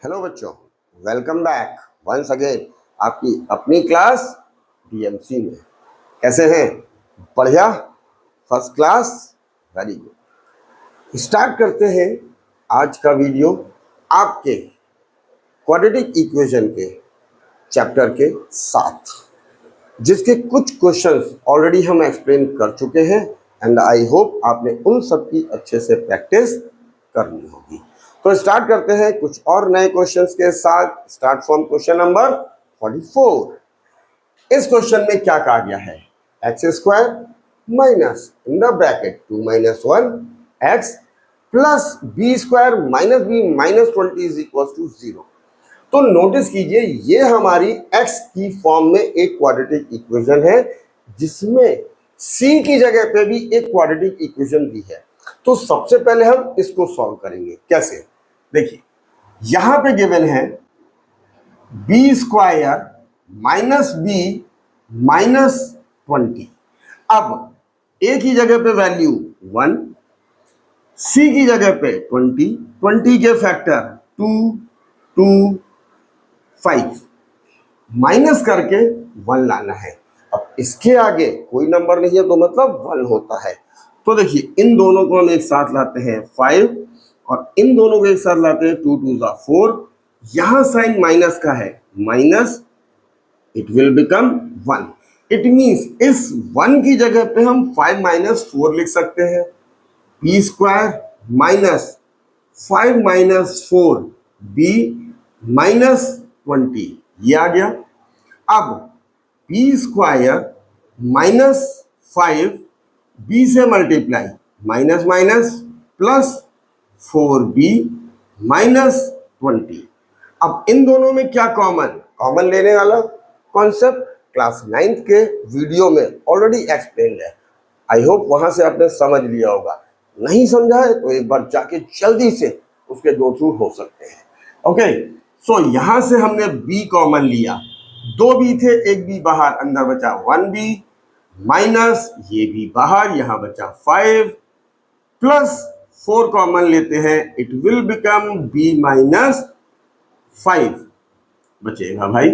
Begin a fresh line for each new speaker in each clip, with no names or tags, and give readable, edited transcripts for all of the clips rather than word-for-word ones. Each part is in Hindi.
हेलो बच्चों, वेलकम बैक वंस अगेन आपकी अपनी क्लास डीएमसी में। कैसे हैं? बढ़िया, first class, very good. Start करते हैं आज का वीडियो आपके क्वाड्रेटिक इक्वेशन के चैप्टर के साथ, जिसके कुछ क्वेश्चंस ऑलरेडी हम एक्सप्लेन कर चुके हैं एंड आई होप आपने उन सब की अच्छे से प्रैक्टिस करनी होगी। तो स्टार्ट करते हैं कुछ और नए क्वेश्चंस के साथ। Start from question number 44। इस क्वेश्चन में क्या कहा गया है? X square minus in the bracket 2 minus 1 x plus b square minus b minus 20 is equal to 0। तो नोटिस कीजिए, ये हमारी x की फॉर्म में एक क्वाड्रेटिक इक्वेशन है, जिसमें c की जगह पे भी एक क्वाड्रेटिक इक्वेशन दी है। तो सबसे पहले हम इसको सॉल्व करेंगे। कैसे? देखिए, यहां पे गिवन है b square minus b minus 20। अब a की जगह पे वैल्यू 1, c की जगह पे 20, 20 के फैक्टर 2, 2, 5 माइनस करके 1 लाना है। अब इसके आगे कोई नंबर नहीं है तो मतलब 1 होता है। तो देखिए, इन दोनों को हम एक साथ लाते हैं 5 और इन दोनों को एक साथ लाते हैं 2 2 जा 4। यहां साइन माइनस का है, minus, it will become 1। It means इस 1 की जगह पे हम 5 माइनस 4 लिख सकते हैं। B square minus 5 minus 4 b minus 20, ये आ गया। अब बी स्क्वायर माइनस 5 बी से multiply, minus minus plus 4b minus 20। अब इन दोनों में क्या कॉमन लेने वाला कॉन्सेप्ट क्लास 9th के वीडियो में ऑलरेडी एक्सप्लेन है। आई होप वहां से आपने समझ लिया होगा। नहीं समझा है तो एक बार जाके जल्दी से उसके गो थ्रू हो सकते हैं। ओके, सो यहां से हमने b कॉमन लिया, 2 बी थे, एक बी बाहर, अंदर बचा 1 बी माइनस ये भी बाहर, यहां बचा 5 प्लस 4 कॉमन लेते हैं, it will become b minus 5 बचेगा भाई,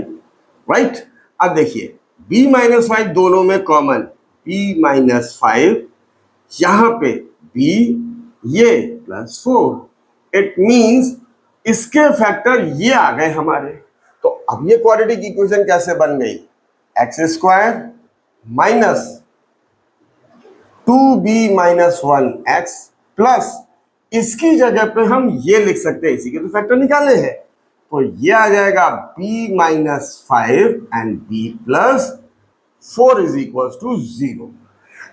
राइट। अब देखिए, b माइनस 5 दोनों में कॉमन, b माइनस 5, यहां पे b, ये प्लस 4, इट मींस इसके फैक्टर ये आ गए हमारे। तो अब ये क्वाड्रेटिक इक्वेशन कैसे बन गई? X square minus 2b minus 1x plus, इसकी जगह पे हम ये लिख सकते हैं, इसी के तो फैक्टर निकाले हैं, तो ये आ जाएगा b minus 5 and b plus 4 is equal to 0।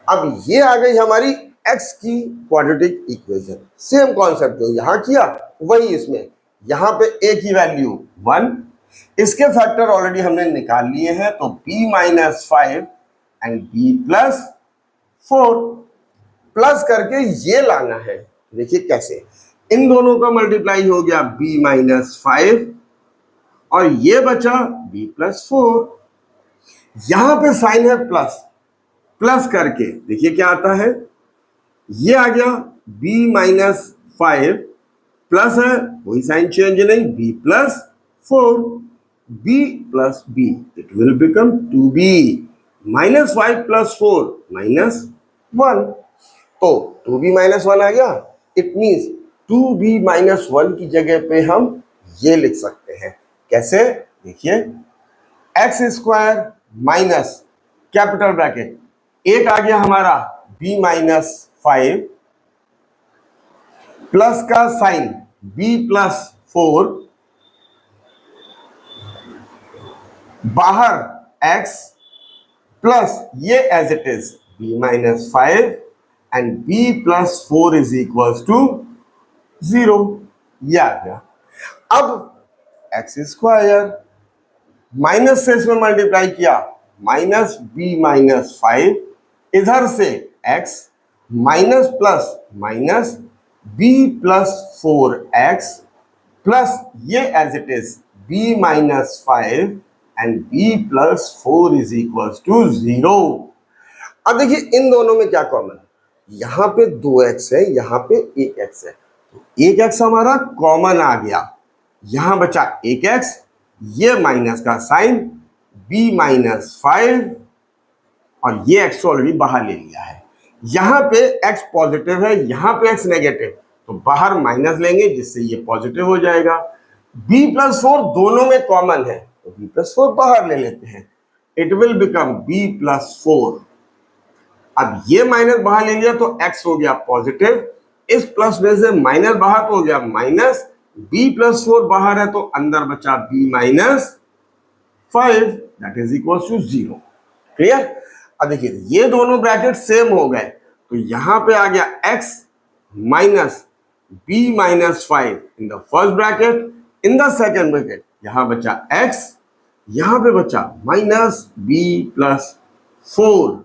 अब ये आ गई हमारी x की क्वाड्रेटिक इक्वेशन। सेम कॉन्सेप्ट जो यहां किया वही इसमें, यहां पे a की वैल्यू 1, इसके फैक्टर ऑलरेडी हमने निकाल लिए हैं, तो b minus 5 and b plus 4 plus करके ये लाना है। देखिए कैसे, इन दोनों का मल्टीप्लाई हो गया b माइनस 5 और ये बचा b प्लस 4। यहां पे साइन है प्लस, प्लस करके देखिए क्या आता है, ये आ गया b माइनस 5 प्लस है, कोई साइन चेंज नहीं, b plus 4, b plus b, it will become 2b minus 5 plus 4 minus 1। तो 2b माइनस 1 आ गया, इट मींस 2b माइनस 1 की जगह पे हम ये लिख सकते हैं। कैसे? देखिए, x square minus capital bracket, एक आ गया हमारा b माइनस 5 प्लस का साइन b प्लस 4, बाहर x प्लस ये as it is b minus 5 and b plus 4 is equal to 0, ये आ गया। अब एक्स स्क्वायर माइनस से इसमें मल्टीप्लाई किया, माइनस b माइनस 5, इधर से x minus plus minus b plus 4x plus ये as it is b minus 5 and b plus 4 is equal to 0। अब देखिए, इन दोनों में क्या कॉमन है? यहां पे 2x है, यहां पे 1x है, तो 1x हमारा कॉमन आ गया, यहां बचा एक एक्स, ये माइनस का साइन, b माइनस 5, और ये x ऑलरेडी बाहर ले लिया है। यहां पे x पॉजिटिव है, यहां पे x नेगेटिव, तो बाहर माइनस लेंगे जिससे ये पॉजिटिव हो जाएगा। b प्लस 4 दोनों में कॉमन है, तो b प्लस 4 बाहर ले लेते हैं, it will become b plus 4। अब ये माइनस बाहर ले लिया तो x हो गया पॉजिटिव, इस प्लस में से माइनस बाहर तो हो गया माइनस, b प्लस 4 बाहर है तो अंदर बचा b minus 5, that is equal to 0। Clear? अब देखिए ये दोनों ब्रैकेट सेम हो गए, तो यहां पे आ गया x minus b minus 5 in the first bracket, in the second bracket यहां बचा x, यहां पे बचा minus b plus 4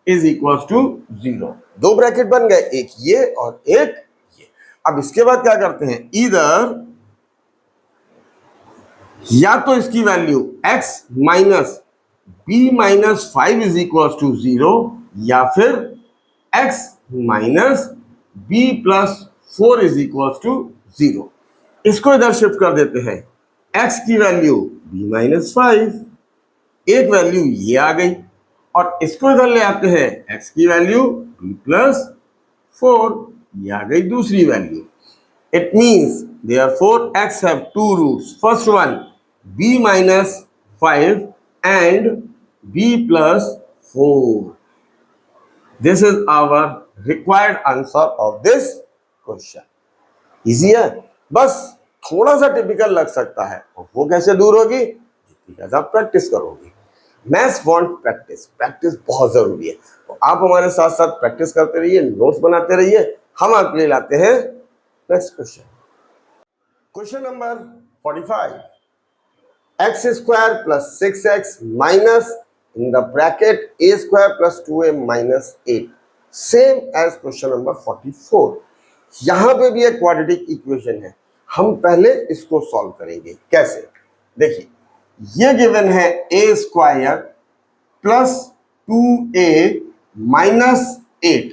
is equal to 0। दो ब्रैकेट बन गए, एक ये और एक ये। अब इसके बाद क्या करते हैं, इधर या तो इसकी value x minus b minus 5 is equal to 0, या फिर x minus b plus 4 is equal to 0। इसको इधर शिफ्ट कर देते हैं, x की वैल्यू b माइनस 5, एक वैल्यू ये आ गई, और इसको इधर ले आते हैं, x की वैल्यू b प्लस 4, ये आ गई दूसरी value. It means therefore x have two roots. First one b minus 5 and b plus 4. This is our required answer of this question. Easy है, बस थोड़ा सा टिपिकल लग सकता है, और वो कैसे दूर होगी, जितनी ज्यादा प्रैक्टिस करोगे। मैथ्स वांट प्रैक्टिस, प्रैक्टिस बहुत जरूरी है, तो आप हमारे साथ साथ प्रैक्टिस करते रहिए, नोट्स बनाते रहिए। हम आपके लिए लाते हैं next question. Question number 45. X square plus 6x minus in the bracket a square plus 2a minus 8. Same as question number 44. यहां पे भी एक क्वाड्रेटिक इक्वेशन है, हम पहले इसको सॉल्व करेंगे। कैसे? देखिए, ये गिवन है a square plus 2a minus 8।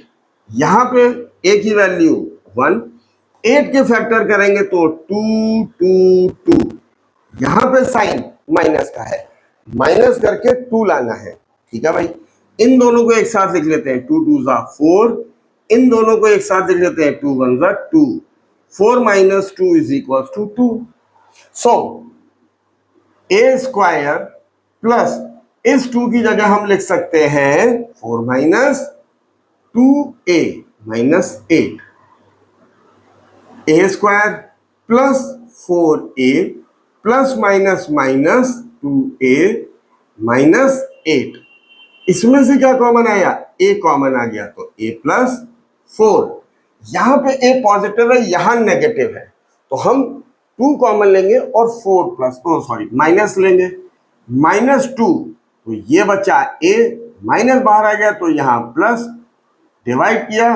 यहां पे a की वैल्यू 1, 8 के फैक्टर करेंगे तो 2 2 2, यहां पे साइन माइनस का है, माइनस करके 2 लाना है। ठीक है भाई, इन दोनों को एक साथ लिख लेते हैं, 2 2 जा 4, इन दोनों को एक साथ लिख लेते हैं, 2 1 जा 2, 4 minus 2 is equal to 2। So a square plus इस 2 की जगह हम लिख सकते हैं 4 minus 2a minus 8, a square plus 4a plus minus minus 2a minus 8। इसमें से क्या कॉमन आया, a कॉमन आ गया, तो a प्लस 4। यहां पे a पॉजिटिव है, यहां नेगेटिव है, तो हम 2 कॉमन लेंगे और 4 प्लस माइनस लेंगे, माइनस 2, तो ये बचा a, माइनस बाहर आ गया तो यहां प्लस, डिवाइड किया,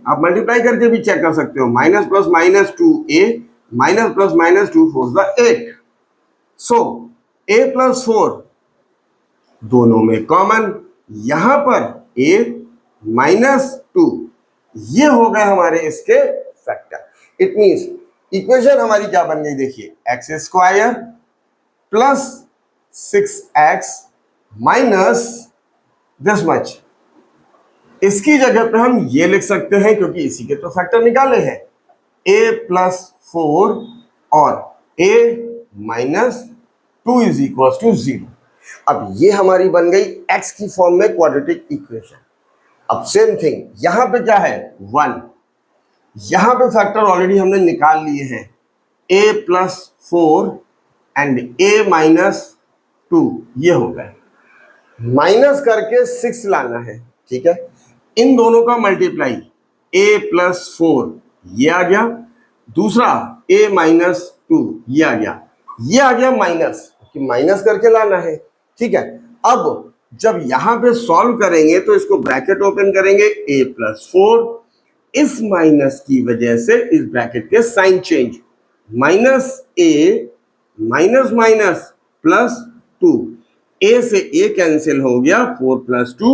आप मल्टीप्लाई करके भी चेक कर सकते हो, minus plus minus 2a minus plus minus 2 4 8। So a plus 4 दोनों में कॉमन, यहां पर a माइनस 2, ये हो गए हमारे इसके फैक्टर। इट मींस इक्वेशन हमारी क्या बन गई, देखिए, x square plus 6x minus this much, इसकी जगह पे हम ये लिख सकते हैं, क्योंकि इसी के तो फैक्टर निकाले हैं, a प्लस 4 और a minus 2 is equal to 0। अब ये हमारी बन गई x की फॉर्म में क्वाड्रेटिक इक्वेशन। अब सेम थिंग यहां पे क्या है, 1, यहां पे फैक्टर ऑलरेडी हमने निकाल लिए हैं, a plus 4 and a minus 2, ये हो गए, माइनस करके 6 लाना है। ठीक है, इन दोनों का मल्टीप्लाई, a प्लस 4 ये आ गया, दूसरा a माइनस 2 ये आ गया, ये आ गया माइनस, कि माइनस करके लाना है। ठीक है, अब जब यहां पे सॉल्व करेंगे तो इसको ब्रैकेट ओपन करेंगे, a प्लस 4, इस माइनस की वजह से इस ब्रैकेट के sign change, minus a minus minus plus 2, a से a कैंसिल हो गया, 4 प्लस 2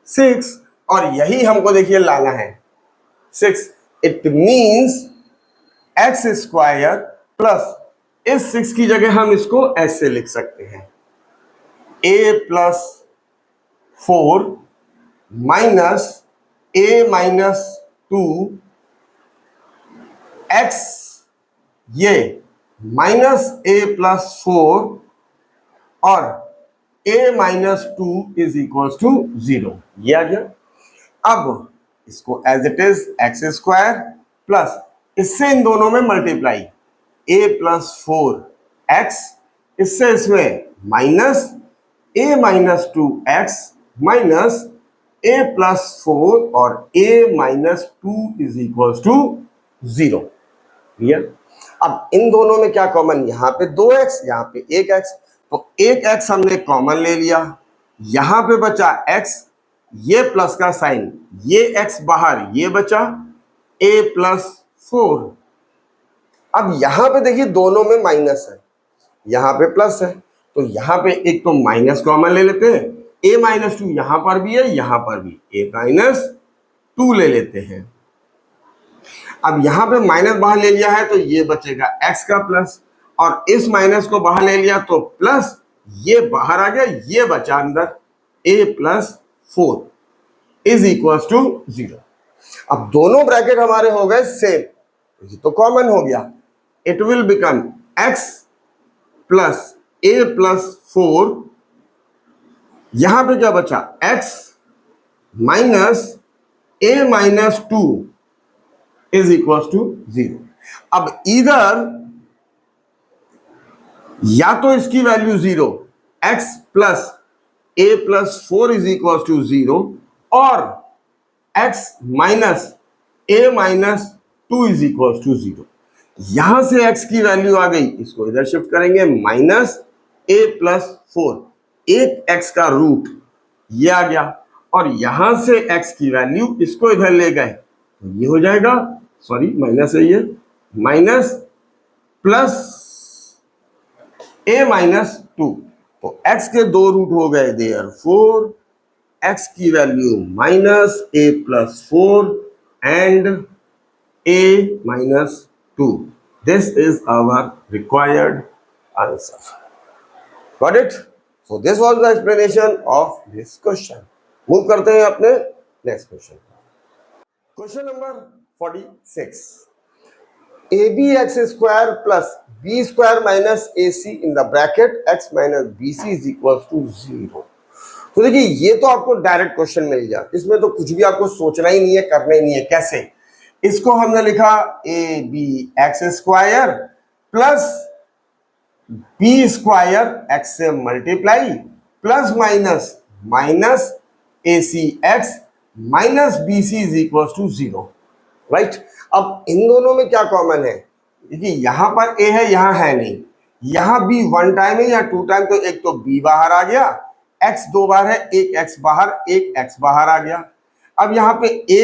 6, और यही हमको देखिए लाना है 6। It means x square plus इस 6 की जगह हम इसको ऐसे लिख सकते हैं, a plus 4 minus a minus 2 x, ये माइनस a प्लस 4 और a minus 2 is equal to 0। ये आ गया। अब इसको as it is x square plus इससे इन दोनों में मल्टीप्लाई, a प्लस 4x, इससे इसमें minus a minus 2x minus a plus 4 और a minus 2 is equal to 0। Clear. अब इन दोनों में क्या कॉमन, यहाँ पे 2x, यहाँ पे 1x, तो 1x हमने कॉमन ले लिया, यहां पे बचा x, ये प्लस का साइन, ये x बाहर, ये बचा a प्लस 4। अब यहां पे देखिए दोनों में माइनस है, यहां पे प्लस है, तो यहां पे एक तो माइनस कॉमन ले लेते हैं, a माइनस 2 यहां पर भी है, यहां पर भी a माइनस 2 ले लेते हैं। अब यहां पे माइनस बाहर ले लिया है तो ये बचेगा x का प्लस, और इस माइनस को बाहर ले लिया तो प्लस, ये बाहर आ गया, ये बचा अंदर, a plus 4 is equal to 0। अब दोनों ब्रैकेट हमारे हो गए सेम, ये तो कॉमन हो गया, it will become x plus a plus 4, यहां पे क्या बचा x minus a minus 2 is equal to 0। अब इधर या तो इसकी value 0, x plus a plus 4 is equal to 0, और x minus a minus 2 is equal to 0। यहां से x की वैल्यू आ गई, इसको इधर शिफ्ट करेंगे, माइनस a प्लस 4, एक x का रूट ये आ गया, और यहां से x की वैल्यू इसको इधर ले गए तो ये हो जाएगा, सॉरी माइनस है, ये माइनस प्लस a माइनस 2, तो x के दो रूट हो गए, देयरफॉर x की value minus a plus 4 and a minus 2। This is our required answer. Got it? So this was the explanation of this question. Move करते हैं अपने next question. Question number 46, ab x square plus b square minus ac in the bracket x minus bc is equal to 0। तो देखिए ये तो आपको डायरेक्ट क्वेश्चन मिल गया, इसमें तो कुछ भी आपको सोचना ही नहीं है, करना ही नहीं है। कैसे? इसको हमने लिखा ab x square plus b square x से multiply plus minus minus ac x minus bc is equal to 0। Right. अब इन दोनों में क्या कॉमन है? देखिए यहां पर a है, यहां है नहीं, यहां b 1 टाइम है या 2 टाइम, तो एक तो b बाहर आ गया, x 2 बार है, एक x बाहर, एक x बाहर आ गया। अब यहां पे a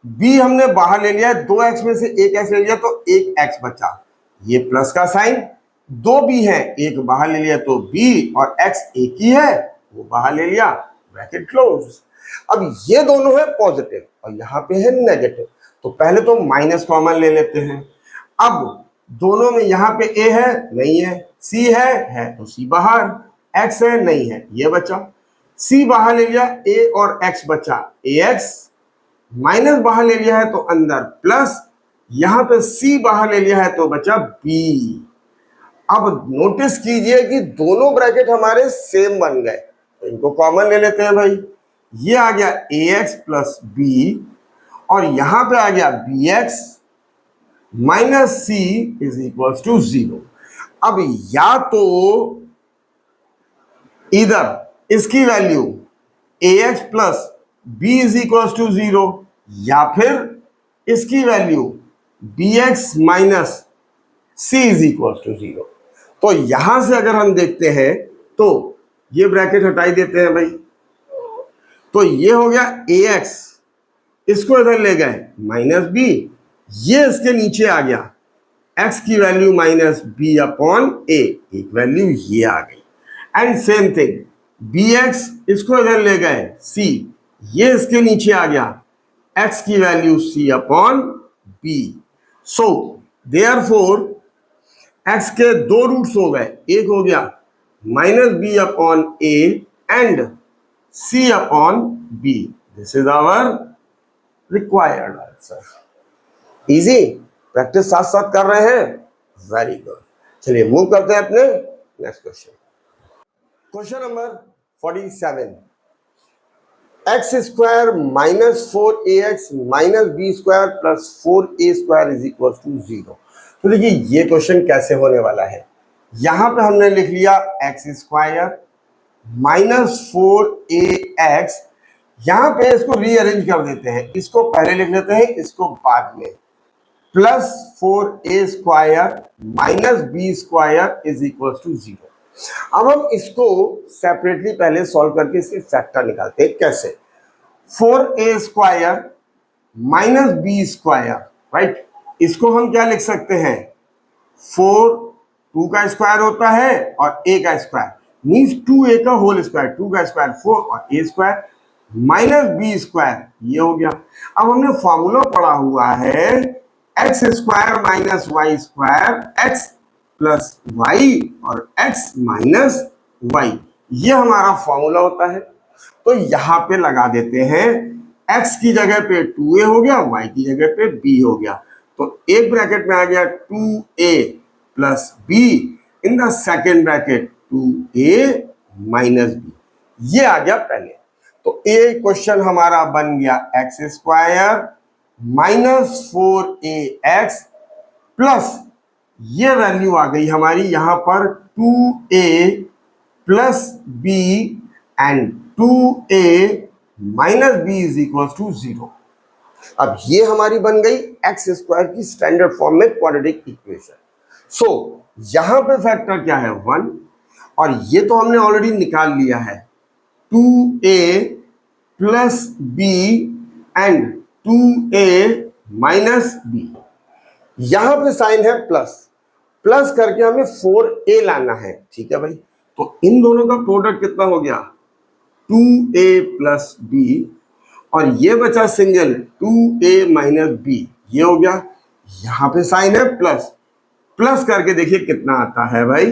b हमने बाहर ले लिया है, 2x में से एक x ले लिया तो एक x बचा, ये प्लस का साइन, 2 b है, एक बाहर ले लिया तो b, और x एक ही है वो बाहर ले लिया, ब्रैकेट क्लोज। अब ये दोनों है पॉजिटिव और यहाँ पे है नेगेटिव, तो पहले तो माइनस कॉमन ले लेते हैं। अब दोनों में यहाँ पे a है, नहीं है, c है तो c बाहर, x है, नहीं है, ये बचा, c बाहर ले लिया, a और x बचा, ax, माइनस बाहर ले लिया है तो अंदर प्लस, यहाँ पे c बाहर ले लिया है तो बचा b। अब नोटिस कीजिए कि दोनों ब्रैकेट हमारे सेम बन गए, तो इनको कॉमन ले लेते हैं भाई, ये आ गया ax प्लस b, और यहां पे आ गया bx minus c is equal to 0। अब या तो इधर इसकी value ax plus b is equal to 0, या फिर इसकी value bx minus c is equal to 0। तो यहां से अगर हम देखते हैं तो ये ब्रैकेट हटाई देते हैं भाई, तो ये हो गया ax, इसको इधर ले गए माइनस b, ये इसके नीचे आ गया, x की value minus b upon a, एक वैल्यू ये आ गई, एंड सेम थिंग bx, इसको इधर ले गए c, ये इसके नीचे आ गया, x की value c upon b। So therefore x के दो रूट्स हो गए, एक हो गया minus b upon a and c upon b. This is our required answer. Easy, practice साथ साथ कर रहे हैं, वेरी गुड। चलिए मूव करते हैं अपने next question. Question number 47, x square minus 4ax minus b square plus 4a square is equal to 0। तो देखिए ये क्वेश्चन कैसे होने वाला है। यहां पे हमने लिख लिया एक्स स्क्वायर माइनस 4ax, यहां पे इसको रीअरेंज कर देते हैं, इसको पहले लिख लेते हैं, इसको बाद में, plus 4a square minus b square is equal to 0। अब हम इसको सेपरेटली पहले सॉल्व करके इसके फैक्टर निकालते हैं। कैसे? 4a square minus b square, right, इसको हम क्या लिख सकते हैं, 4 2 का स्क्वायर होता है और a का स्क्वायर मीन्स 2a का होल स्क्वायर, 2 का स्क्वायर 4 और a square minus b square, ये हो गया। अब हमने फॉर्मूला पढ़ा हुआ है x square minus y square, x plus y और एक्स माइनस वाई, ये हमारा फॉर्मूला होता है। तो यहां पे लगा देते हैं, x की जगह पे 2a हो गया, y की जगह पे b हो गया, तो एक ब्रैकेट में आ गया 2a plus b, in the second bracket 2a minus b, ये आ गया पहले। तो ए क्वेश्चन हमारा बन गया x square minus 4ax plus ये वैल्यू आ गई हमारी यहां पर 2a plus b and 2a minus b is equal to 0। अब ये हमारी बन गई एक्स स्क्वायर की स्टैंडर्ड फॉर्म में क्वाड्रेटिक इक्वेशन। सो यहां पे फैक्टर क्या है 1, और ये तो हमने ऑलरेडी निकाल लिया है 2a plus b and 2a minus b. यहां पे साइन है प्लस, प्लस करके हमें 4a लाना है, ठीक है भाई। तो इन दोनों का प्रोडक्ट कितना हो गया 2a प्लस b, और ये बचा सिंगल 2a माइनस b, ये हो गया। यहां पे साइन है प्लस, प्लस करके देखिए कितना आता है भाई,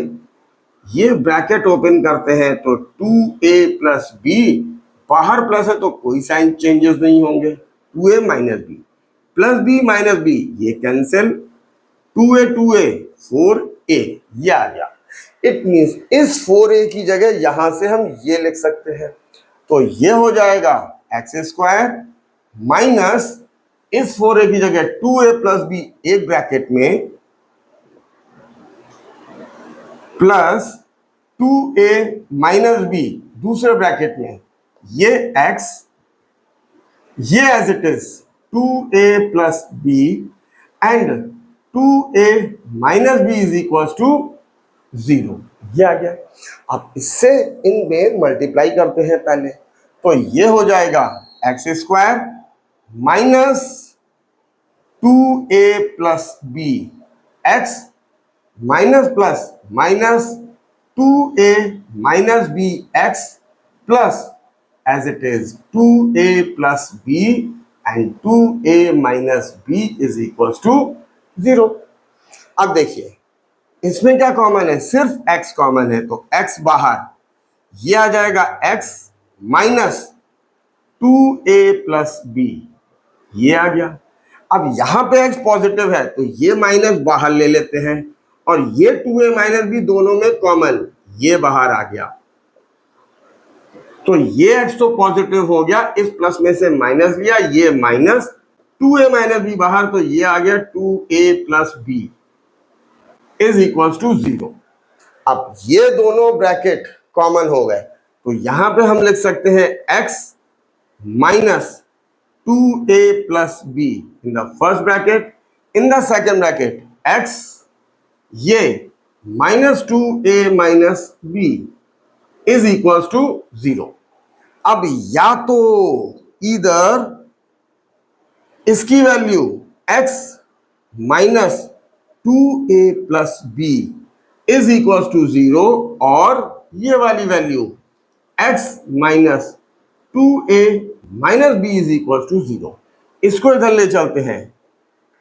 ये ब्रैकेट ओपन करते हैं तो 2a प्लस b, बाहर प्लस है तो कोई साइन चेंजेस नहीं होंगे, 2a minus b plus b minus b, ये कैंसिल, 2a 4a, ये आ गया। इट मीन्स इस 4a की जगह यहां से हम ये लिख सकते हैं, तो ये हो जाएगा एक्स स्क्वायर माइनस इस 4a की जगह 2a प्लस b एक ब्रैकेट में प्लस 2a माइनस b दूसरे ब्रैकेट में, ये x, ये as it is 2a plus b and 2a minus b is equal to 0, ये आ गया। अब इससे इनमें मल्टीप्लाई करते हैं पहले, तो ये हो जाएगा x square minus 2a plus b x minus plus minus 2a minus b x plus as it is 2a plus b and 2a minus b is equal to 0। अब देखिए इसमें क्या कॉमन है, सिर्फ x कॉमन है, तो x बाहर, ये आ जाएगा x minus 2a plus b, ये आ गया। अब यहां पे x पॉजिटिव है तो ये माइनस बाहर ले लेते हैं, और ये 2a माइनस b दोनों में कॉमन, ये बाहर आ गया, तो ये x तो पॉजिटिव हो गया, इस प्लस में से माइनस लिया, ये माइनस 2a माइनस b बाहर, तो ये आ गया 2a plus b is equal to 0। अब ये दोनों ब्रैकेट कॉमन हो गए, तो यहां पे हम लिख सकते हैं x minus 2a plus b in the first bracket, in the second bracket x, ये minus 2a minus b is equal to 0। अब या तो इधर इसकी value x minus 2a plus b is equal to 0, और ये वाली value x minus 2a minus b is equal to 0, इसको इधर ले चलते हैं,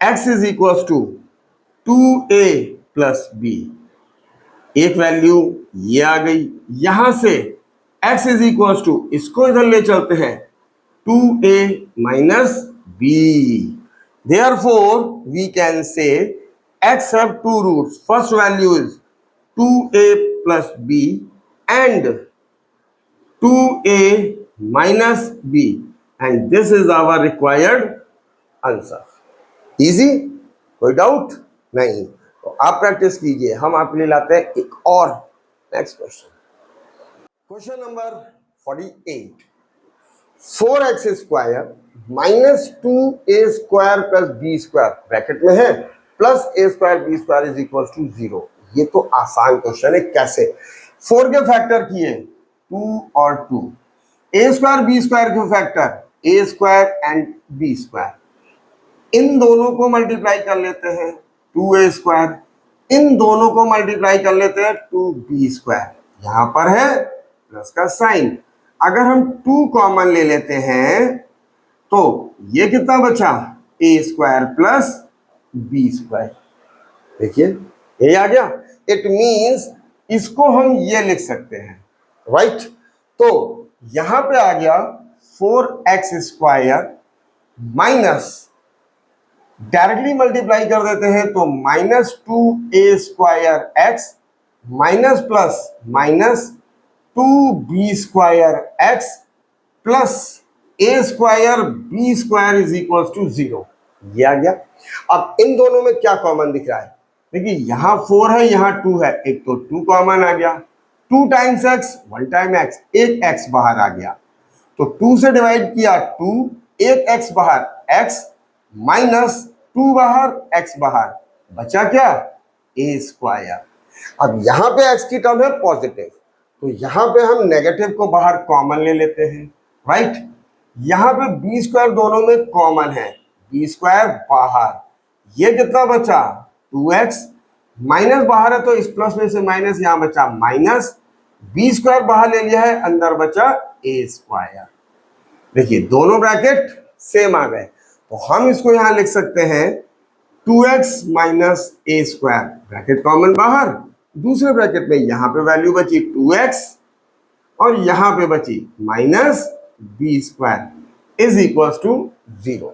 x is equal to 2a plus b, एक वैल्यू ये आ गई, यहां से x इज इक्वल टू, इसको इधर ले चलते हैं, 2a minus b. Therefore, we can say x have two roots. First value is 2a plus b and 2a minus b, and this is our required answer. Easy? कोई डाउट नहीं? तो आप प्रैक्टिस कीजिए, हम आपके लिए लाते हैं एक और next question. Question number 48, 4x square minus 2a square plus b square bracket में है plus a square b square is equal to 0। ये तो आसान क्वेश्चन है, कैसे? 4 के फैक्टर किए 2 और 2, a स्क्वायर बी स्क्वायर के factor a square and b square, इन दोनों को मल्टीप्लाई कर लेते हैं 2a स्क्वायर, इन दोनों को मल्टीप्लाई कर लेते हैं 2b स्क्वायर, यहां पर है प्लस का साइन। अगर हम 2 कॉमन ले लेते हैं तो ये कितना बचा, a square plus b square. देखिए ये आ गया, इट मींस इसको हम ये लिख सकते हैं, राइट? तो यहां पे आ गया 4x square minus, directly multiply कर देते हैं तो minus 2a square x minus plus minus 2b square x plus a square b square is equal to 0। ये आ गया। अब इन दोनों में क्या कॉमन दिख रहा है? देखिए यहाँ 4 है, यहाँ 2 है, एक तो 2 कॉमन आ गया, 2 टाइम्स x 1 टाइम x, एक x बाहर आ गया, तो 2 से डिवाइड किया 2, एक x बाहर x माइनस 2 बाहर x बाहर, बचा क्या, a स्क्वायर। अब यहाँ पे x की टर्म है पॉजिटिव, तो यहाँ पे हम नेगेटिव को बाहर कॉमन ले लेते हैं, राइट? यहाँ पे बी स्क्वायर दोनों में कॉमन है, बी स्क्वायर बाहर, ये कितना बचा 2x, माइनस बाहर है तो इस प्लस में से माइनस यहाँ बचा माइनस, बी स्क्वायर बाहर ले लिया है, अंदर बचा ए स्क्वायर। देखिए दोनों ब्रैकेट सेम आ गए, तो हम इसको यहाँ लिख सकते हैं 2x minus a square, bracket common बाहर, दूसरे ब्रैकेट में यहाँ पे वैल्यू बची 2x और यहाँ पे बची minus b square is equal to 0।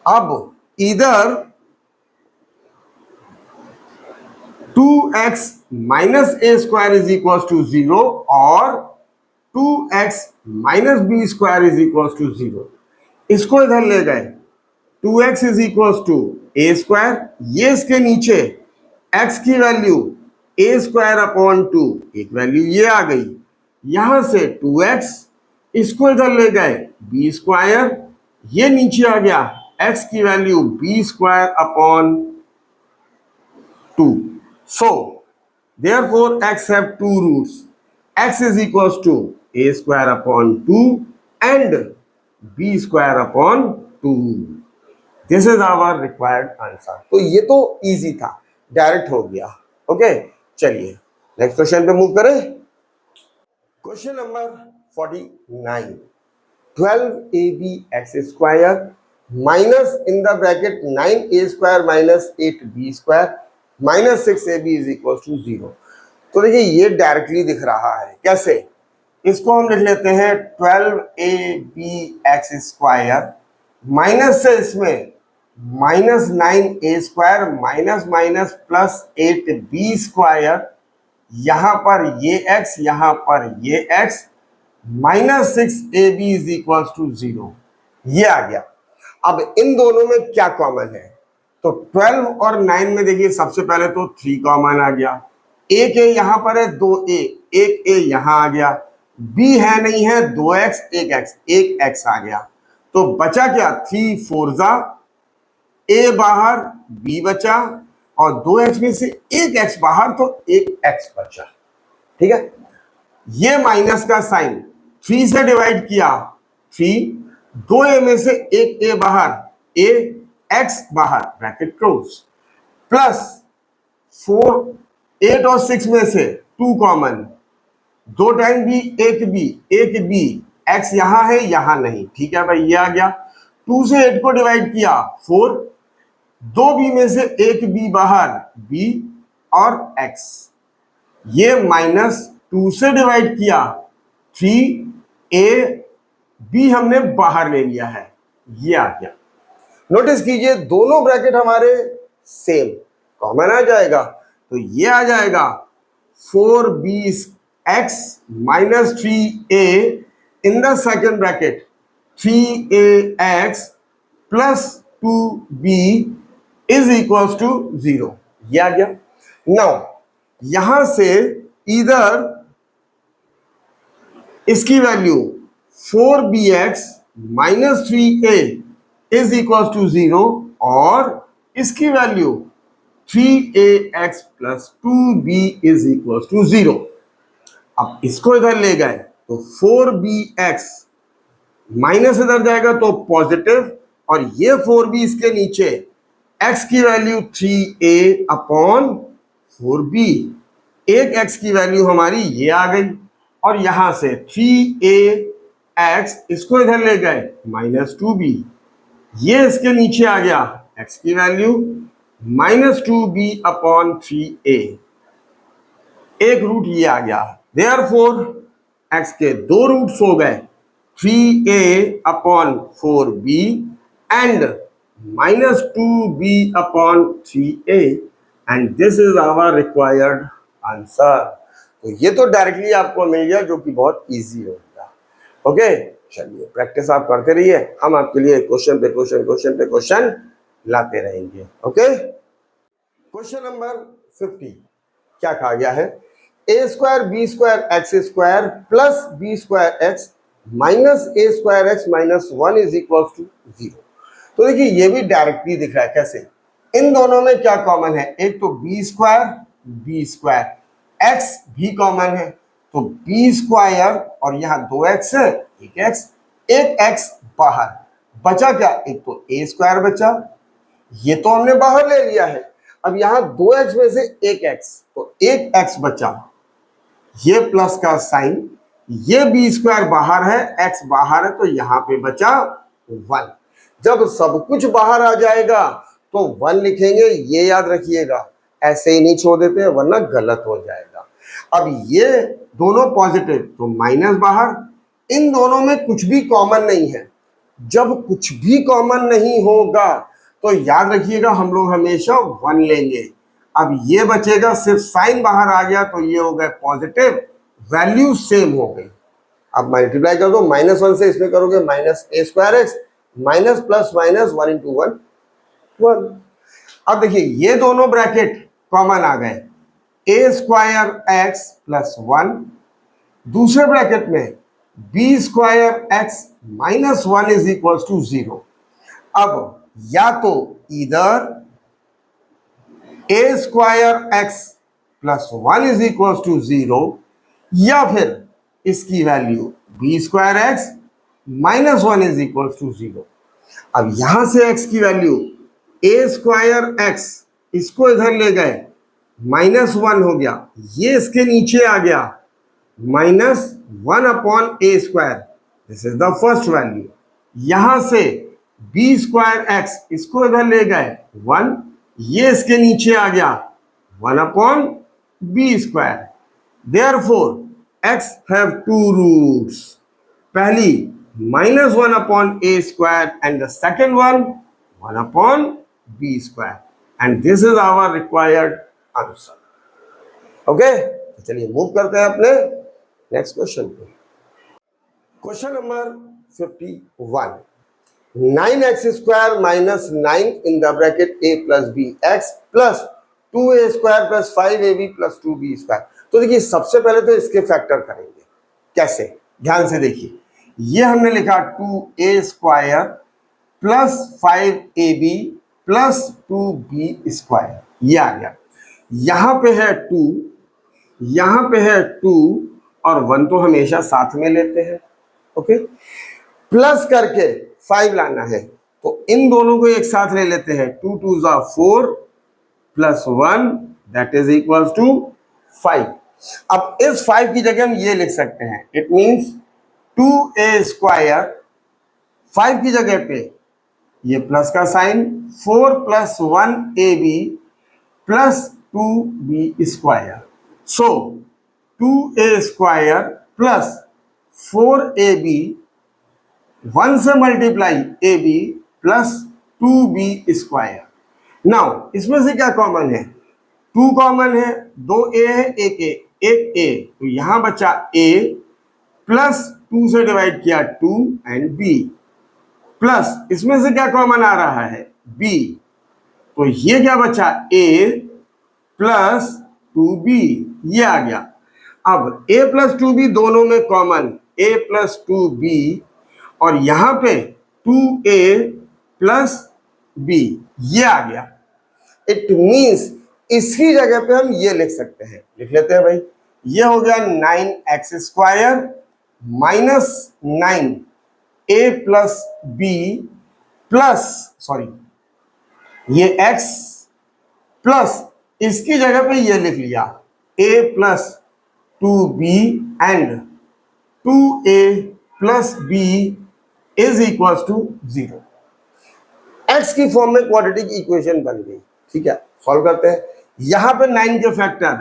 अब इधर 2x minus a square is equal to 0 और 2x minus b square is equal to 0, इसको इधर ले गए, 2x is equal to a square, ये इसके नीचे x की वैल्यू ए स्क्वायर अपॉन 2, एक वैल्यू ये आ गई, यहां से 2x, इसको इधर ले गए बी स्क्वायर, ये नीचे आ गया x की value b square upon 2। So therefore x have 2 roots, x is equal to a square upon 2 and b square upon 2। This is our required answer. तो ये तो इजी था, डायरेक्ट हो गया। ओके चलिए नेक्स्ट क्वेश्चन पे मूव करें। Question number 49, 12ab x square minus in the bracket 9a square minus 8b square minus 6ab is equal to 0। तो देखिए ये डायरेक्टली दिख रहा है, कैसे? इसको हम लिख लेते हैं 12ab x स्क्वायर माइनस से इसमें minus 9a square minus minus plus 8b square, यहां पर ये x, यहां पर ये x, minus 6ab is equal to 0। ये आ गया। अब इन दोनों में क्या कॉमन है? तो 12 और 9 में देखिए सबसे पहले तो 3 कॉमन आ गया, एक a यहां पर है, 2a, एक a यहां आ गया, b है नहीं है, 2x, एक x आ गया, तो बचा क्या, 3 4 जा, a बाहर, b बचा, और 2x में से एक x बाहर, तो एक x बचा। ठीक है, ये माइनस का साइन 3 से डिवाइड किया 3, 2a में से एक a बाहर, a x बाहर, ब्रैकेट क्लोज, प्लस 4, 8 और 6 में से 2 कॉमन, 2 टाइम b, एक b, x यहां है यहां नहीं, ठीक है भाई, ये आ गया। 2 से 8 को डिवाइड किया 4, 2b में से एक b बाहर, b, और x, ये -2 से डिवाइड किया, 3ab हमने बाहर ले लिया है, ये आ गया। नोटिस कीजिए दोनों ब्रैकेट हमारे सेम, कॉमन आ जाएगा, तो ये आ जाएगा 4bx minus 3a in the second bracket 3ax plus 2b is equals to 0, ये आ गया। नाउ यहां से इधर इसकी value 4bx minus 3a is equals to 0 और इसकी value 3ax plus 2b is equals to 0। अब इसको इधर ले गए तो 4bx माइनस इधर जाएगा तो पॉजिटिव, और ये 4b इसके नीचे, x की वैल्यू 3a अपॉन 4b, एक x की वैल्यू हमारी ये आ गई, और यहां से 3ax इसको इधर ले गए -2b, ये इसके नीचे आ गया, x की वैल्यू -2b अपॉन 3a, एक रूट ये आ गया। देयरफॉर x के दो रूट्स हो गए, 3a upon 4b and -2b upon 3a, and this is our required answer. तो ये तो डायरेक्टली आपको मिल गया, जो कि बहुत इजी होगा। ओके, चलिए प्रैक्टिस आप करते रहिए, हम आपके लिए क्वेश्चन पे क्वेश्चन लाते रहेंगे। ओके, क्वेश्चन नंबर 50 क्या कहा गया है, a square b square x square plus b square x minus a square x minus 1 is equal to 0। तो देखिए ये भी डायरेक्टली दिख रहा है, कैसे, इन दोनों में क्या कॉमन है, एक तो बी स्क्वायर, एक्स भी कॉमन है, तो बी स्क्वायर और यहाँ 2x है, एक एक्स बाहर बचा, क्या, एक तो ए स्क्वायर बचा, ये तो हमने बाहर ले लिया है। अब यहाँ 2x में से एक x, तो एक x बचा, ये प्लस का साइन, ये बी स्क्वायर बाहर है, x बाहर है, तो यहाँ पे बचा 1। जब सब कुछ बाहर आ जाएगा तो 1 लिखेंगे, ये याद रखिएगा, ऐसे ही नहीं छोड़ देते वरना गलत हो जाएगा। अब ये दोनों पॉजिटिव तो माइनस बाहर, इन दोनों में कुछ भी कॉमन नहीं है। जब कुछ भी कॉमन नहीं होगा तो याद रखिएगा हम लोग हमेशा 1 लेंगे। अब ये बचेगा, सिर्फ साइन बाहर आ गया तो ये हो गए पॉजिटिव, वैल्यू सेम हो गई। अब मल्टीप्लाई कर दो, -1 से इसमें करोगे minus a square x minus plus minus 1 into 1 1। अब देखिए ये दोनों ब्रैकेट कॉमन आ गए, ए स्क्वायर एक्स प्लस 1, दूसरे ब्रैकेट में b square x minus 1 is equal to 0। अब या तो इधर a square x plus 1 is equal to 0, या फिर इसकी value b square x minus 1 is equal to 0। अब यहां से x की वैल्यू ए स्क्वायर एक्स, इसको इधर ले गए, -1 हो गया, ये इसके नीचे आ गया, -1 upon a square, this is the first value. यहां से बी स्क्वायर एक्स, इसको इधर ले गए 1, ये इसके नीचे आ गया 1 upon b square. Therefore x have two roots, पहली -1 upon a square and the second one 1 upon b square, and this is our required answer. Okay, तो चलिए मूव करते हैं अपने नेक्स्ट क्वेश्चन पे। Question number 51, 9x square minus 9 in the bracket a plus b x plus 2a square plus 5ab plus 2b square. तो देखिए सबसे पहले तो इसके फैक्टर करेंगे, कैसे, ध्यान से देखिए, ये हमने लिखा 2a square plus 5ab plus 2b square, ये आ गया। यहां पे है 2, यहां पे है 2 और 1 तो हमेशा साथ में लेते हैं। ओके, प्लस करके 5 लाना है, तो इन दोनों को एक साथ ले लेते हैं, 2 2 ज़ा 4 plus 1 that is equal to 5। अब इस 5 की जगह हम ये लिख सकते हैं, इट मीन्स 2a स्क्वायर, 5 की जगह पे ये प्लस का sign, 4 plus 1ab plus 2b square. So 2a square plus 4ab, 1 से multiply ab plus 2b square. Now इसमें से क्या कॉमन है? 2 कॉमन है, 2 a है, एक a, तो यहां बचा a प्लस 2 से डिवाइड किया 2 एंड b प्लस इसमें से क्या कॉमन आ रहा है? b, तो ये क्या बचा? a प्लस 2b, ये आ गया। अब a प्लस 2b दोनों में कॉमन, a प्लस 2b, और यहां पे 2a प्लस b, ये आ गया। इट मीन्स इसकी जगह पे हम ये लिख सकते हैं, लिख लेते हैं भाई। ये हो गया 9x square minus 9a plus b plus, sorry ये x प्लस इसकी जगह पे ये लिख लिया a plus 2b and 2a plus b is equal to 0। x की फॉर्म में क्वाड्रेटिक इक्वेशन बन गई। ठीक है, सॉल्व करते हैं। यहां पे 9 के फैक्टर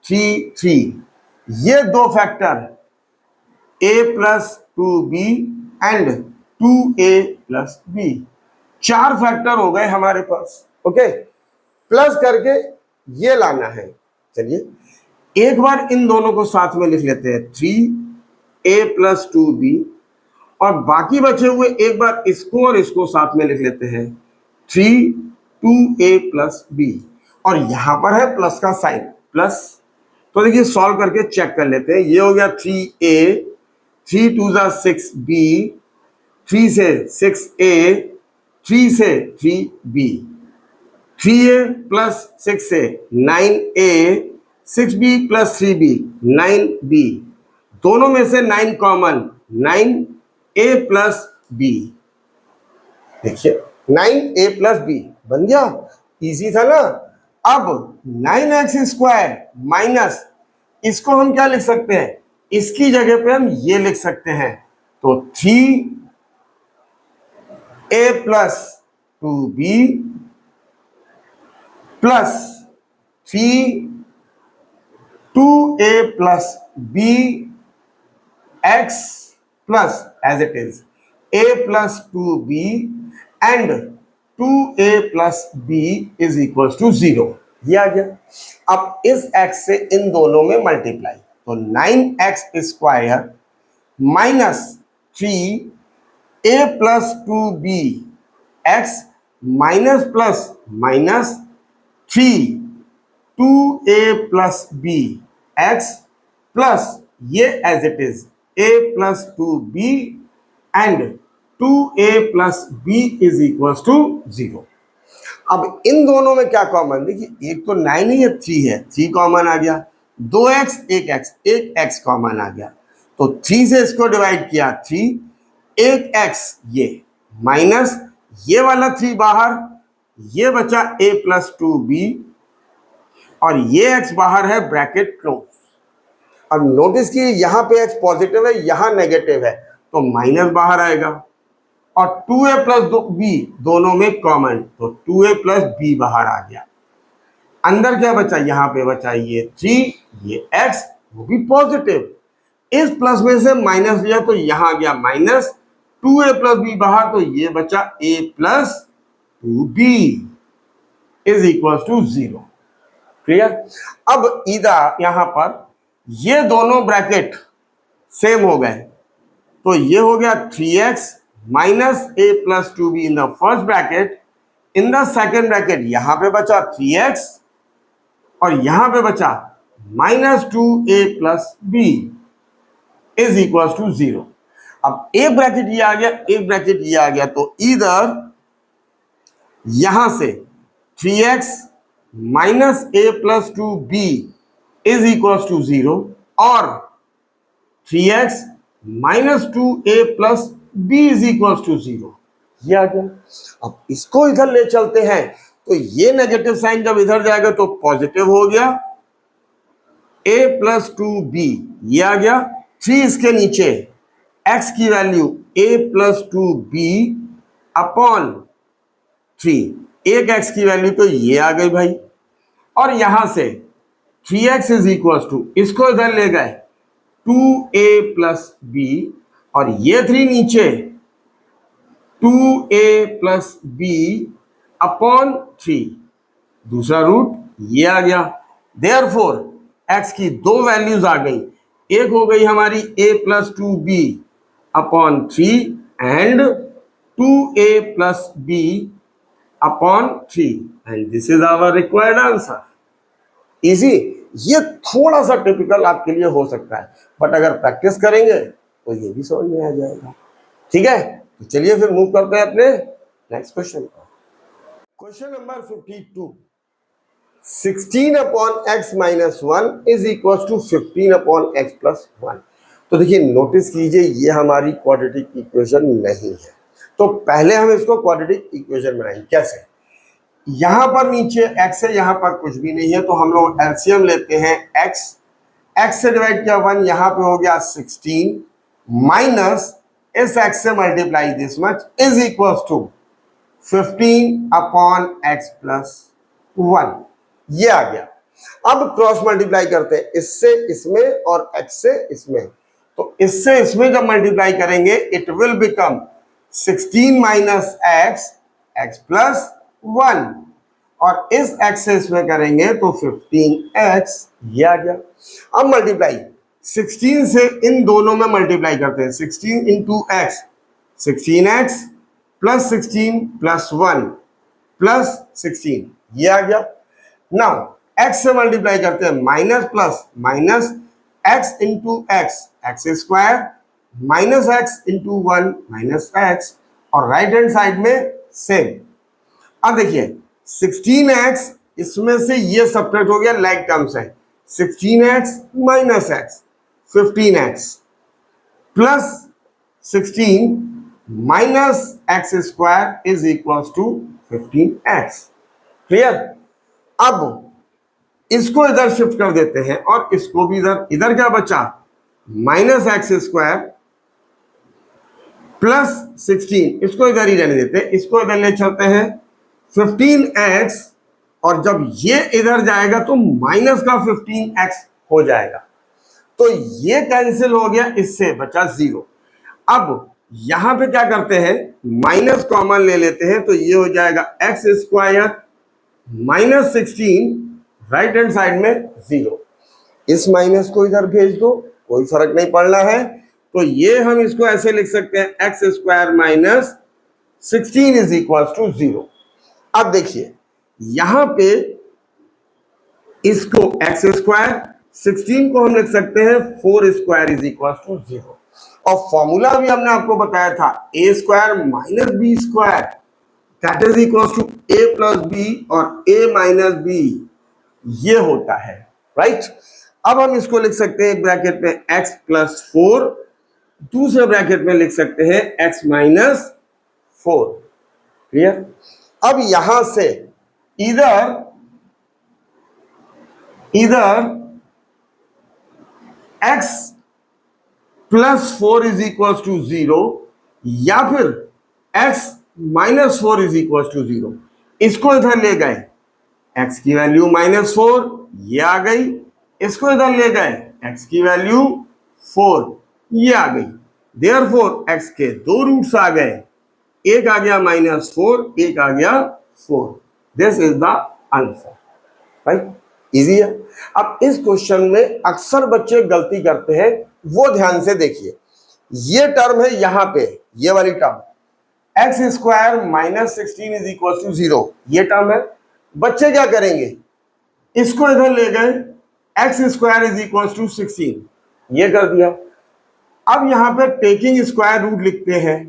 3 3, ये दो factor a plus 2b and 2a plus b, 4 factor हो गए हमारे पास। ओके, प्लस करके ये लाना है। चलिए एक बार इन दोनों को साथ में लिख लेते हैं, 3a प्लस 2b, और बाकी बचे हुए एक बार इसको और इसको साथ में लिख लेते हैं, 3 2a प्लस b, और यहां पर है प्लस का साइन, प्लस। तो देखिए सॉल्व करके चेक कर लेते हैं। ये हो गया 3a, 3 2 जा 6b, 3 से 6a, 3 से 3b, 3a प्लस 6 से 9a, 6b plus 3b 9b, दोनों में से 9 कॉमन, 9a प्लस b। देखिए 9a प्लस b बन गया, इजी था ना। अब 9x स्क्वायर माइनस, इसको हम क्या लिख सकते हैं? इसकी जगह पे हम ये लिख सकते हैं, तो 3a plus 2b plus 2a plus b x plus as it is a plus 2b and 2a plus b is equal to 0। ये आ गया। अब इस x से इन दोनों में मल्टीप्लाई, तो 9x square minus 3a plus 2b x minus plus minus 3 2a plus b x plus ये as it is a plus 2b and 2a plus b is equal to 0। अब इन दोनों में क्या कॉमन? देखिए एक तो 9 है, ये 3 है, 3 कॉमन आ गया, 2x एक x कॉमन आ गया, तो 3 से इसको डिवाइड किया 3, एक x ये माइनस ये वाला 3 बाहर, ये बचा a प्लस 2b, और ये x बाहर है, ब्रैकेट क्लोज। अब नोटिस कि यहाँ पे x पॉजिटिव है, यहाँ नेगेटिव है, तो माइनस बाहर आएगा, और 2a प्लस b दोनों में कॉमन, तो 2a प्लस b बाहर आ गया। अंदर क्या बचा? यहाँ पे बचा ये 3, ये x, वो भी पॉजिटिव। इस प्लस में से माइनस लिया तो यहाँ गया माइनस, 2a प्लस b बाहर, तो ये बचा a plus 2b is equal to 0। Clear? अब इधर यहां पर ये दोनों ब्रैकेट सेम हो गए, तो ये हो गया 3x minus a plus 2b in the first bracket, in the second bracket यहां पे बचा 3x, और यहां पे बचा minus 2a plus b is equal to 0। अब एक ब्रैकेट ये आ गया, एक ब्रैकेट ये आ गया, तो इधर यहां से 3x minus a plus 2b is equal to 0, और 3x minus 2a plus b is equal to 0, ये आ गया। अब इसको इधर ले चलते हैं, तो ये नेगेटिव साइन जब इधर जाएगा तो पॉजिटिव हो गया, a प्लस 2b ये आ गया, 3 इसके नीचे x की value a plus 2b upon 3, एक x की वैल्यू तो ये आ गई भाई, और यहां से 3x इज इक्वल टू, इसको इधर ले गए 2a प्लस बी, और ये 3 नीचे 2a प्लस बी अपॉन 3, दूसरा रूट ये आ गया। देयरफॉर x की दो वैल्यूज आ गई, एक हो गई हमारी a plus 2b upon 3 and 2a plus b upon 3, and this is our required answer. Easy, ये थोड़ा सा टिपिकल आपके लिए हो सकता है, बट अगर प्रैक्टिस करेंगे तो ये भी समझ में आ जाएगा। ठीक है, तो चलिए फिर मूव करते हैं अपने नेक्स्ट क्वेश्चन पर। Question number 52, 16 upon x minus 1 is equal to 15 upon x plus 1। तो देखिए नोटिस कीजिए, ये हमारी क्वाड्रेटिक इक्वेशन नहीं है, तो पहले हम इसको क्वाड्रेटिक इक्वेशन बनाएंगे। कैसे? यहां पर नीचे x है, यहां पर कुछ भी नहीं है, तो हम लोग एलसीएम लेते हैं x से डिवाइड किया 1, यहां पे हो गया 16 माइनस इस x से multiply this much is equal to 15 upon x plus 1, ये आ गया। अब क्रॉस मल्टीप्लाई करते हैं, इससे इसमें और x से इसमें, तो इससे इसमें जब मल्टीप्लाई करेंगे it will become 16 minus x plus 1, और इस x से इसमें करेंगे तो 15x, ये आ गया। अब मल्टीप्लाई 16 से इन दोनों में मल्टीप्लाई करते हैं, 16 into x 16x plus 16 plus 1 plus 16, ये आ गया। नाउ x से मल्टीप्लाई करते हैं, minus plus minus x into x square minus x into 1 minus x, और राइट हैंड साइड में सेम। अब देखिए 16x इसमें से ये सब्ट्रैक्ट हो गया, लाइक टर्म्स है, 16x minus x 15x plus 16 minus x square is equal to 15x। Clear? अब इसको इधर शिफ्ट कर देते हैं और इसको भी इधर, इधर क्या बचा, माइनस एक्स स्क्वायर प्लस 16, इसको इधर ही रहने देते हैं, इसको इधर ले चलते हैं 15x, और जब ये इधर जाएगा तो माइनस का 15x हो जाएगा, तो ये कैंसिल हो गया, इससे बचा 0। अब यहां पे क्या करते हैं, माइनस कॉमन ले लेते हैं, तो ये हो जाएगा x square minus 16, right hand side में 0, इस माइनस को इधर भेज दो, कोई फर्क नहीं पड़ना है, तो ये हम इसको ऐसे लिख सकते हैं x square minus 16 is equal to 0। अब देखिए यहां पे इसको एक्स स्क्वायर 16 को हम लिख सकते हैं 4 स्क्वायर इज इक्वल टू 0, और फॉर्मूला भी हमने आपको बताया था a square minus b square that is equal to a plus b और ए माइनस बी, ये होता है, राइट। अब हम इसको लिख सकते हैं एक ब्रैकेट में x प्लस 4, दूसरे ब्रैकेट में लिख सकते हैं x माइनस 4। क्लियर? अब यहां से इधर x plus 4 is equal to 0, या फिर x minus 4 is equal to 0, इसको इधर ले गए, x की वैल्यू माइनस 4, ये आ गई, इसको इधर ले गए, x की वैल्यू 4, ये आ गई। देयरफॉर x के दो रूट्स आ गए, एक आ गया माइनस 4, एक आ गया 4। This is the answer, right. Easy है। अब इस क्वेश्चन में अक्सर बच्चे गलती करते हैं, वो ध्यान से देखिए, ये टर्म है यहां पे, ये वाली term x square minus 16 is equal to 0, ये टर्म है। बच्चे क्या करेंगे, इसको इधर ले गए, x square is equal to 16, ये कर दिया। अब यहां पे टेकिंग स्क्वायर रूट लिखते हैं,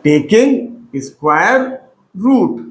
टेकिंग स्क्वायर रूट,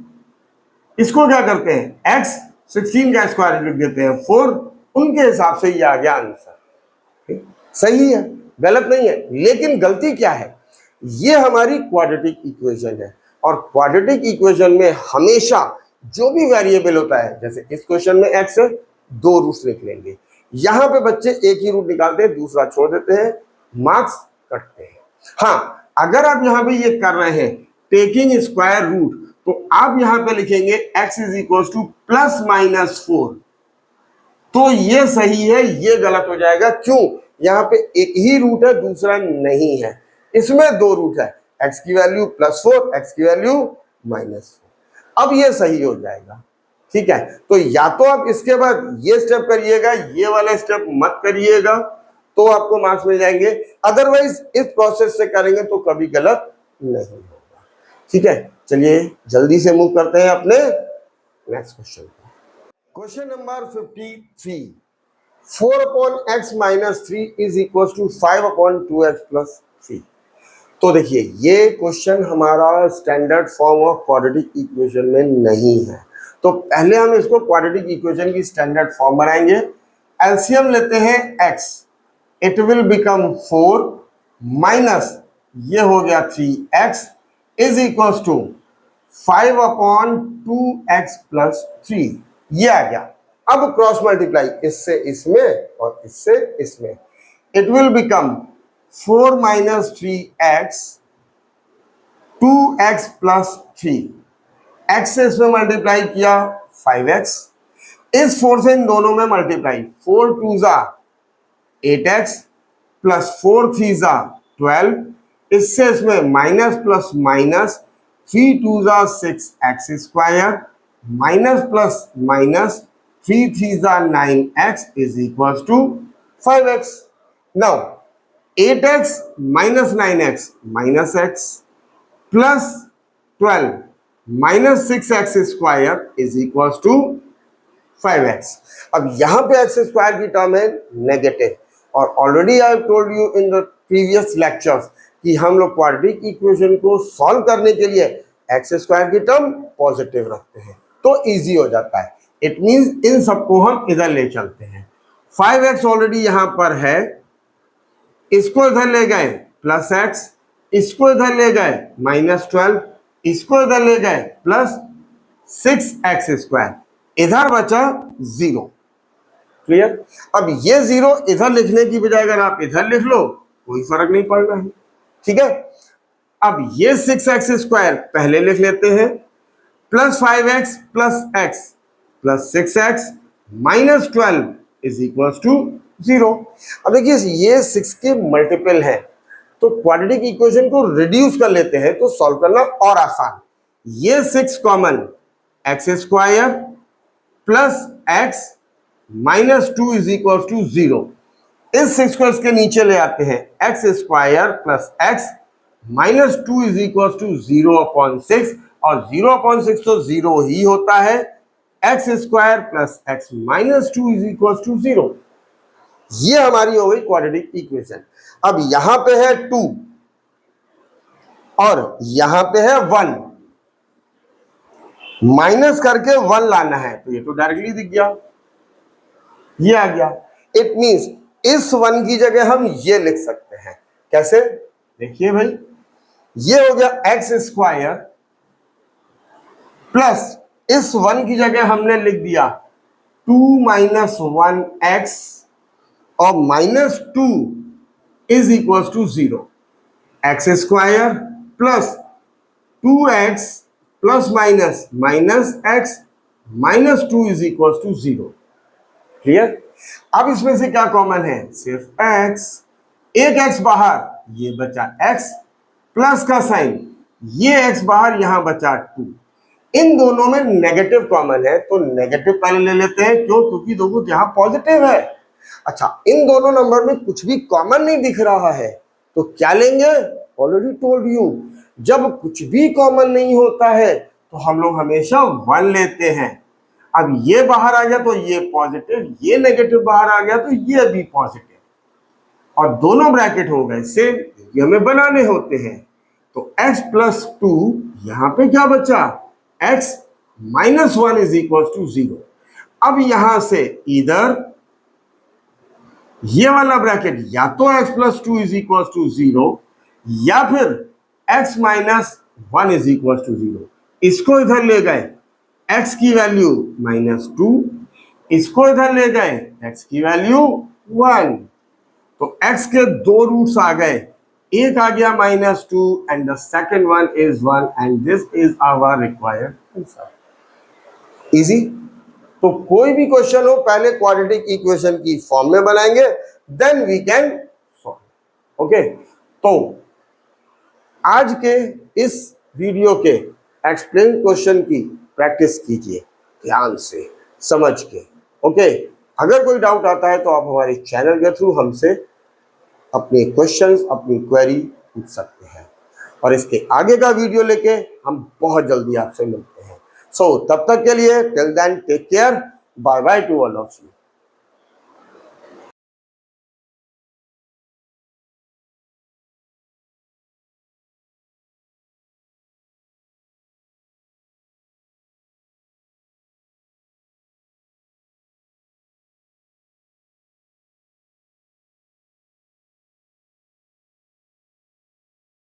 इसको क्या करते हैं, एक्स 16 का स्क्वायर लिख देते हैं 4, उनके हिसाब से ये आ गया आंसर। सही है, गलत नहीं है, लेकिन गलती क्या है, ये हमारी क्वाड्रेटिक इक्वेशन है, और क्वाड्रेटिक इक्वेशन में हमेशा जो भी वेरिएबल होता है, जैसे इस क्वेश्चन में x है, दो रूट्स निकलेंगे, यहां पे बच्चे एक ही रूट निकालते हैं, दूसरा छोड़ देते हैं, मार्क्स कटते हैं। हाँ, अगर आप यहां पे ये कर रहे हैं टेकिंग स्क्वायर रूट, तो आप यहां पे लिखेंगे x is equal two plus minus 4। तो ये सही है, ये गलत हो जाएगा। क्यों? यहाँ पे एक ही रूट है, दूसरा नहीं है। इसमें दो रूट है, x की वैल्यू +4, x की वैल्यू -4। अब ये सही हो जाएगा। ठीक है, तो या तो आप इसके बाद ये स्टेप करिएगा, ये वाला स्टेप मत करिएगा, तो आपको मार्क्स मिल जाएंगे। अदरवाइज इस प्रोसेस से करेंगे तो कभी गलत नहीं होगा। ठीक है, चलिए जल्दी से मूव करते हैं अपने next question. Question number 53, 4 upon x minus 3 is equals to 5 upon 2x plus 3। तो देखिए ये क्वेश्चन हमारा standard form of quadratic equation में नहीं है, तो पहले हम इसको क्वाड्रेटिक इक्वेशन की स्टैंडर्ड फॉर्म बनाएंगे। एलसीएम लेते हैं x, it will become 4 minus ये हो गया 3x is equals to 5 upon 2x plus 3, ये आ गया। अब क्रॉस मल्टीप्लाई इससे इसमें और इससे इसमें, it will become 4 minus 3x 2x plus 3, x से इसमें मल्टीप्लाई किया 5x, इस 4 से इन दोनों में मल्टीप्लाई, 4 2 जा 8x प्लस 4 3 जा 12, इससे इसमें माइनस प्लस माइनस 3 2 जा 6x square minus plus minus 3 3 जा 9x is equal to 5x। Now 8x minus 9x minus x plus 12 minus 6x square is equal to 5x। अब यहां पे x स्क्वायर की टर्म है नेगेटिव, और already I told you in the previous lectures कि हम लोग क्वाड्रेटिक इक्वेशन को सॉल्व करने के लिए एक्स स्क्वायर की टर्म पॉजिटिव रखते हैं तो इजी हो जाता है। इट मींस इन सबको हम इधर ले चलते हैं। 5x ऑलरेडी यहां पर है, इसको इधर ले गए प्लस x, इसको इधर ले गए -12, इसको इधर ले गए प्लस 6x स्क्वायर, इधर बचा 0। क्लियर? अब ये 0 इधर लिखने की बजाय अगर आप इधर लिख लो कोई फर्क नहीं पड़ रहा है। ठीक है, अब ये 6x स्क्वायर पहले लिख लेते हैं, plus 5x plus x plus 6x minus 12 is equal to 0। अब देखिए ये 6 के मल्टीपल है, तो क्वाड्रेटिक इक्वेशन को रिड्यूस कर लेते हैं तो सॉल्व करना और आसान। ये 6 common, x square plus x minus 2 is equal to 0। इस 6 को इसके नीचे ले आते हैं, x square plus x minus 2 is equal to 0 upon 6, और 0 अपॉन 6 तो 0 ही होता है। x square plus x minus 2 is equal to 0। ये हमारी हो गई क्वाड्रेटिक इक्वेशन। अब यहां पे है 2 और यहां पे है 1, माइनस करके 1 लाना है, तो ये तो डायरेक्टली दिख गया, ये आ गया। इट मींस इस 1 की जगह हम ये लिख सकते हैं। कैसे? देखिए भाई, ये हो गया x स्क्वायर प्लस इस 1 की जगह हमने लिख दिया 2 माइनस 1x और minus 2 is equal to 0। x square plus 2x plus minus minus x minus 2 is equal to 0। Clear? अब इसमें से क्या कॉमन है? सिर्फ x, एक x बाहर, ये बचा x प्लस का साइन, ये x बाहर, यहां बचा 2। इन दोनों में नेगेटिव कॉमन है तो नेगेटिव पहले ले लेते हैं। क्यों? क्योंकि दोनों यहां पॉजिटिव है। अच्छा, इन दोनों नंबर में कुछ भी कॉमन नहीं दिख रहा है तो क्या लेंगे? ऑलरेडी टोल्ड यू, जब कुछ भी कॉमन नहीं होता है तो हम लोग हमेशा 1 लेते हैं। अब ये बाहर आ गया तो ये पॉजिटिव, ये नेगेटिव बाहर आ गया तो ये भी पॉजिटिव, और दोनों ब्रैकेट हो गए सेम, ये हमें बनाने होते हैं। तो x प्लस 2, यहां पे क्या बचा? x minus 1 is equal to 0। अब यहां से इधर ये वाला ब्रैकेट या तो x plus 2 is equal to 0 या फिर x minus 1 is equal to 0। इसको इधर ले गए, x की वैल्यू -2, इसको इधर ले गए, x की वैल्यू 1, तो x के 2 रूट्स आ गए, एक आ गया -2 and the second one is 1 and this is our required answer. Easy. तो कोई भी क्वेश्चन हो पहले क्वाड्रेटिक इक्वेशन की फॉर्म में बनाएंगे, then we can solve. Okay, तो आज के इस वीडियो के एक्सप्लेन क्वेश्चन की प्रैक्टिस कीजिए ध्यान से समझ के। ओके, अगर कोई डाउट आता है तो आप हमारे चैनल के थ्रू हमसे अपने क्वेश्चंस, अपनी क्वेरी पूछ सकते हैं, और इसके आगे का वीडियो लेके हम बहुत जल्दी आपसे मिलते हैं। सो तब तक के लिए till then take care, bye bye to all of you.